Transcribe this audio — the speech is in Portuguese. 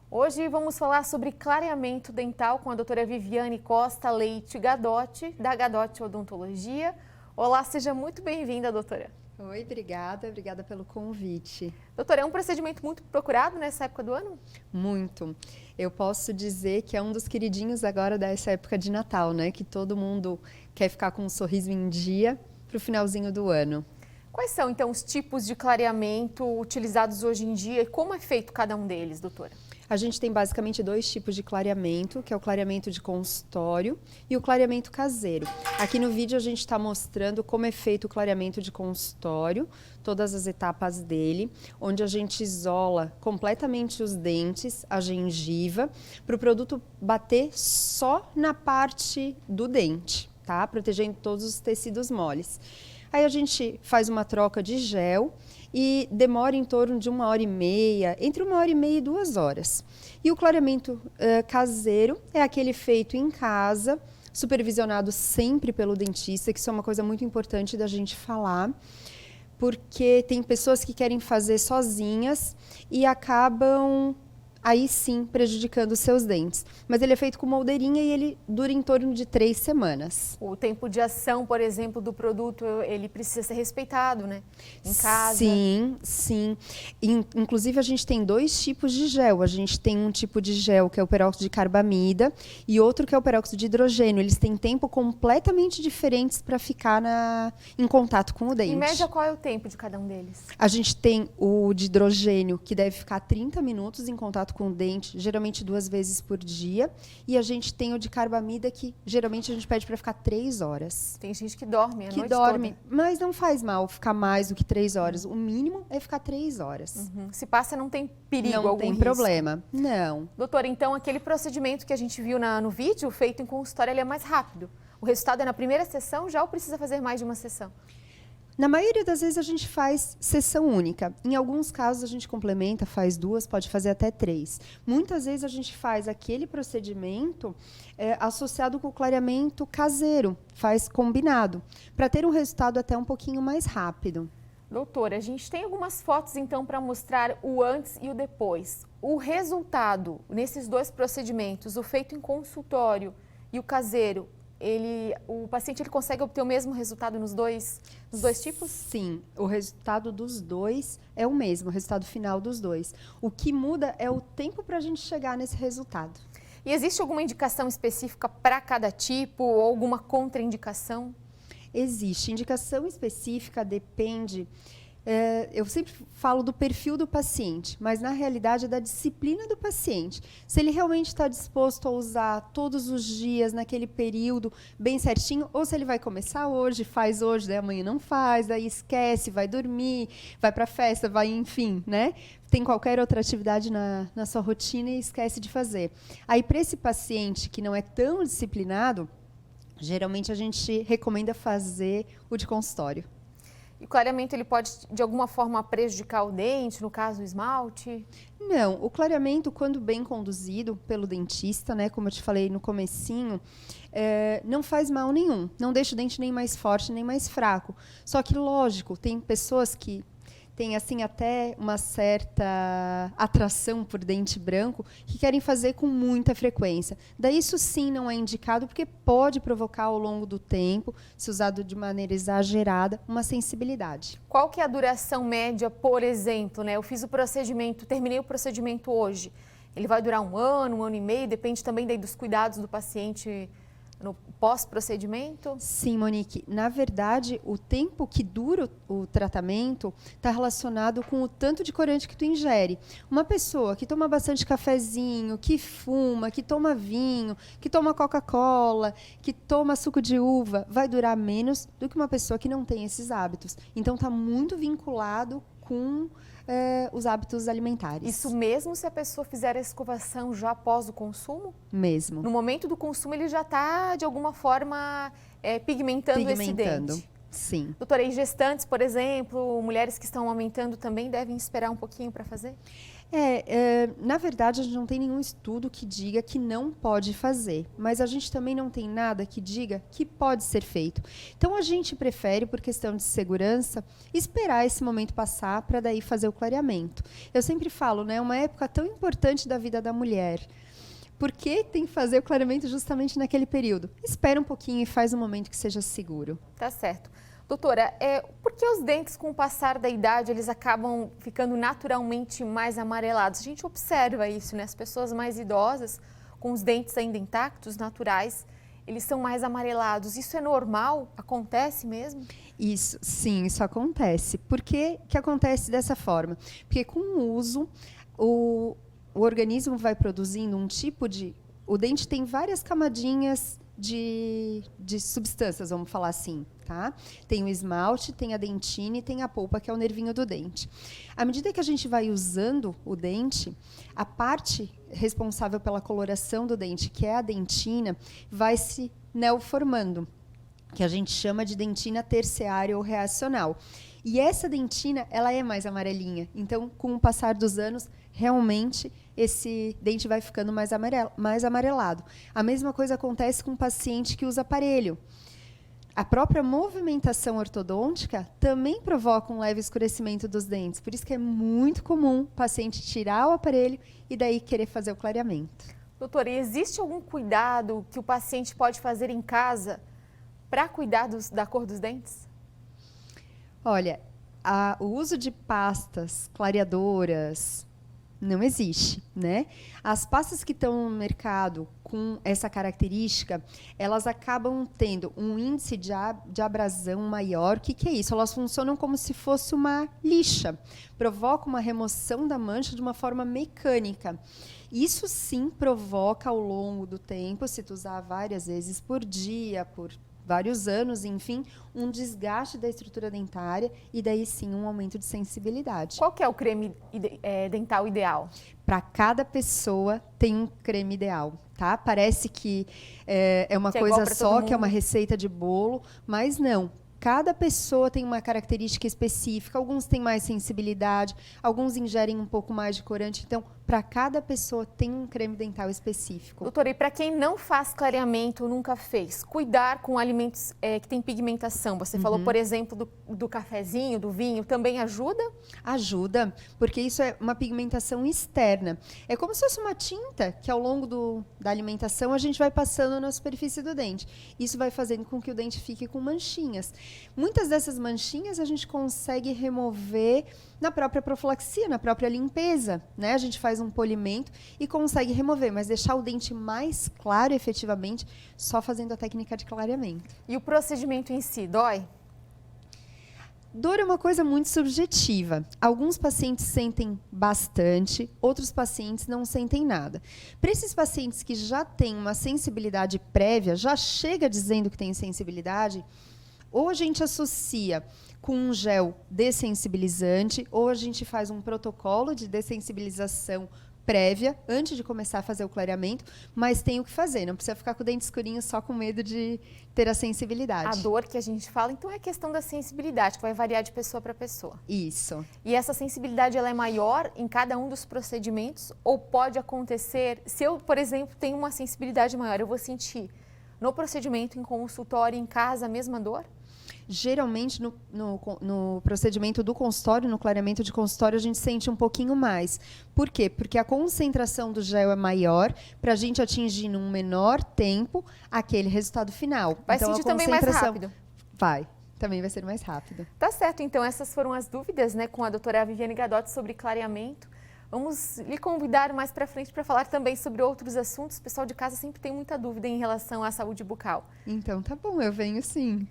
Hoje vamos falar sobre clareamento dental com a doutora Viviane Costa Leite Gadotti, da Gadotti Odontologia. Olá, seja muito bem-vinda, doutora. Oi, obrigada pelo convite. Doutora, é um procedimento muito procurado nessa época do ano? Muito. Eu posso dizer que é um dos queridinhos agora dessa época de Natal, né? Que todo mundo quer ficar com um sorriso em dia para o finalzinho do ano. Quais são, então, os tipos de clareamento utilizados hoje em dia e como é feito cada um deles, doutora? A gente tem basicamente dois tipos de clareamento, que é o clareamento de consultório e o clareamento caseiro. Aqui no vídeo a gente está mostrando como é feito o clareamento de consultório, todas as etapas dele, onde a gente isola completamente os dentes, a gengiva, para o produto bater só na parte do dente, tá? Protegendo todos os tecidos moles. Aí a gente faz uma troca de gel e demora em torno de 1h30, entre 1h30 e 2 horas. E o clareamento caseiro é aquele feito em casa, supervisionado sempre pelo dentista, que isso é uma coisa muito importante da gente falar, porque tem pessoas que querem fazer sozinhas e acabam aí sim prejudicando os seus dentes. Mas ele é feito com moldeirinha e ele dura em torno de 3 semanas. O tempo de ação, por exemplo, do produto, ele precisa ser respeitado, né? Em casa. Sim. Inclusive, a gente tem dois tipos de gel. A gente tem um tipo de gel que é o peróxido de carbamida e outro que é o peróxido de hidrogênio. Eles têm tempo completamente diferentes para ficar em contato com o dente. Em média, qual é o tempo de cada um deles? A gente tem o de hidrogênio, que deve ficar 30 minutos em contato com o dente, geralmente 2 vezes por dia. E a gente tem o de carbamida, que geralmente a gente pede para ficar 3 horas. Tem gente que dorme a noite dorme, toda. mas não faz mal ficar mais do que 3 horas. O mínimo é ficar 3 horas. Se passa, não tem perigo algum. Não tem risco. problema, não. Doutora, então aquele procedimento que a gente viu no vídeo, feito em consultório, ele é mais rápido. O resultado é na primeira sessão já ou precisa fazer mais de uma sessão? Na maioria das vezes a gente faz sessão única. Em alguns casos a gente complementa, faz 2, pode fazer até 3. Muitas vezes a gente faz aquele procedimento associado com o clareamento caseiro, faz combinado, para ter um resultado até um pouquinho mais rápido. Doutora, a gente tem algumas fotos então para mostrar o antes e o depois. O resultado nesses dois procedimentos, o feito em consultório e o caseiro, o paciente consegue obter o mesmo resultado nos dois tipos? Sim, o resultado dos dois é o mesmo, o resultado final dos dois. O que muda é o tempo para a gente chegar nesse resultado. E existe alguma indicação específica para cada tipo ou alguma contraindicação? Existe. Indicação específica depende... eu sempre falo do perfil do paciente, mas na realidade é da disciplina do paciente. Se ele realmente está disposto a usar todos os dias, naquele período, bem certinho, ou se ele vai começar hoje, faz hoje, daí amanhã não faz, daí esquece, vai dormir, vai para a festa, vai, enfim, né? Tem qualquer outra atividade na sua rotina e esquece de fazer. Aí, para esse paciente que não é tão disciplinado, geralmente a gente recomenda fazer o de consultório. E o clareamento ele pode, de alguma forma, prejudicar o dente, no caso, o esmalte? Não, o clareamento, quando bem conduzido pelo dentista, né, como eu te falei no comecinho, não faz mal nenhum. Não deixa o dente nem mais forte, nem mais fraco. Só que, lógico, tem pessoas que têm assim, até uma certa atração por dente branco, que querem fazer com muita frequência. Daí isso sim não é indicado, porque pode provocar ao longo do tempo, se usado de maneira exagerada, uma sensibilidade. Qual que é a duração média, por exemplo, né? Eu fiz o procedimento, terminei o procedimento hoje. Ele vai durar 1 ano, 1 ano e meio, depende também daí dos cuidados do paciente no pós-procedimento? Sim, Monique. Na verdade, o tempo que dura o tratamento está relacionado com o tanto de corante que tu ingere. Uma pessoa que toma bastante cafezinho, que fuma, que toma vinho, que toma Coca-Cola, que toma suco de uva, vai durar menos do que uma pessoa que não tem esses hábitos. Então, está muito vinculado com os hábitos alimentares. Isso mesmo se a pessoa fizer a escovação já após o consumo? Mesmo. No momento do consumo, ele já está, de alguma forma, pigmentando esse dente. Sim. Doutora, e gestantes, por exemplo, mulheres que estão amamentando também devem esperar um pouquinho para fazer? Na verdade, a gente não tem nenhum estudo que diga que não pode fazer, mas a gente também não tem nada que diga que pode ser feito. Então, a gente prefere, por questão de segurança, esperar esse momento passar para daí fazer o clareamento. Eu sempre falo, né, uma época tão importante da vida da mulher. Por que tem que fazer o clareamento justamente naquele período? Espera um pouquinho e faz um momento que seja seguro. Tá certo. Doutora, por que os dentes, com o passar da idade, eles acabam ficando naturalmente mais amarelados? A gente observa isso, né? As pessoas mais idosas, com os dentes ainda intactos, naturais, eles são mais amarelados. Isso é normal? Acontece mesmo? Isso, sim, isso acontece. Por que acontece dessa forma? Porque com o uso, o organismo vai produzindo um tipo de... O dente tem várias camadinhas de substâncias, vamos falar assim, tá? Tem o esmalte, tem a dentina e tem a polpa, que é o nervinho do dente. À medida que a gente vai usando o dente, a parte responsável pela coloração do dente, que é a dentina, vai se neoformando, que a gente chama de dentina terciária ou reacional. E essa dentina, ela é mais amarelinha. Então, com o passar dos anos, realmente esse dente vai ficando mais amarelado. A mesma coisa acontece com o paciente que usa aparelho. A própria movimentação ortodôntica também provoca um leve escurecimento dos dentes. Por isso que é muito comum o paciente tirar o aparelho e daí querer fazer o clareamento. Doutora, e existe algum cuidado que o paciente pode fazer em casa para cuidar da cor dos dentes? Olha, o uso de pastas clareadoras não existe, né? As pastas que estão no mercado com essa característica, elas acabam tendo um índice de abrasão maior. O que é isso? Elas funcionam como se fosse uma lixa, provocam uma remoção da mancha de uma forma mecânica. Isso sim provoca ao longo do tempo, se tu usar várias vezes por dia, por vários anos, enfim, um desgaste da estrutura dentária e daí sim um aumento de sensibilidade. Qual que é o creme dental ideal? Para cada pessoa tem um creme ideal, tá? Parece que é uma coisa só, que é uma receita de bolo, mas não. Cada pessoa tem uma característica específica, alguns têm mais sensibilidade, alguns ingerem um pouco mais de corante, então, para cada pessoa tem um creme dental específico. Doutora, e para quem não faz clareamento ou nunca fez, cuidar com alimentos que têm pigmentação, você falou, por exemplo, do cafezinho, do vinho, também ajuda? Ajuda, porque isso é uma pigmentação externa. É como se fosse uma tinta que ao longo da alimentação a gente vai passando na superfície do dente. Isso vai fazendo com que o dente fique com manchinhas. Muitas dessas manchinhas a gente consegue remover na própria profilaxia, na própria limpeza, né? A gente faz um polimento e consegue remover, mas deixar o dente mais claro efetivamente só fazendo a técnica de clareamento. E o procedimento em si, dói? Dor é uma coisa muito subjetiva. Alguns pacientes sentem bastante, outros pacientes não sentem nada. Para esses pacientes que já têm uma sensibilidade prévia, já chega dizendo que tem sensibilidade, ou a gente associa com um gel dessensibilizante, ou a gente faz um protocolo de dessensibilização prévia, antes de começar a fazer o clareamento, mas tem o que fazer, não precisa ficar com o dente escurinho só com medo de ter a sensibilidade. A dor que a gente fala, então, é questão da sensibilidade, que vai variar de pessoa para pessoa. Isso. E essa sensibilidade, ela é maior em cada um dos procedimentos, ou pode acontecer, se eu, por exemplo, tenho uma sensibilidade maior, eu vou sentir no procedimento, em consultório, em casa, a mesma dor? Geralmente, no procedimento do consultório, no clareamento de consultório, a gente sente um pouquinho mais. Por quê? Porque a concentração do gel é maior para a gente atingir num menor tempo aquele resultado final. Vai sentir também mais rápido? Vai. Também vai ser mais rápido. Tá certo. Então, essas foram as dúvidas, né, com a doutora Viviane Gadotti sobre clareamento. Vamos lhe convidar mais para frente para falar também sobre outros assuntos. O pessoal de casa sempre tem muita dúvida em relação à saúde bucal. Então, tá bom. Eu venho sim.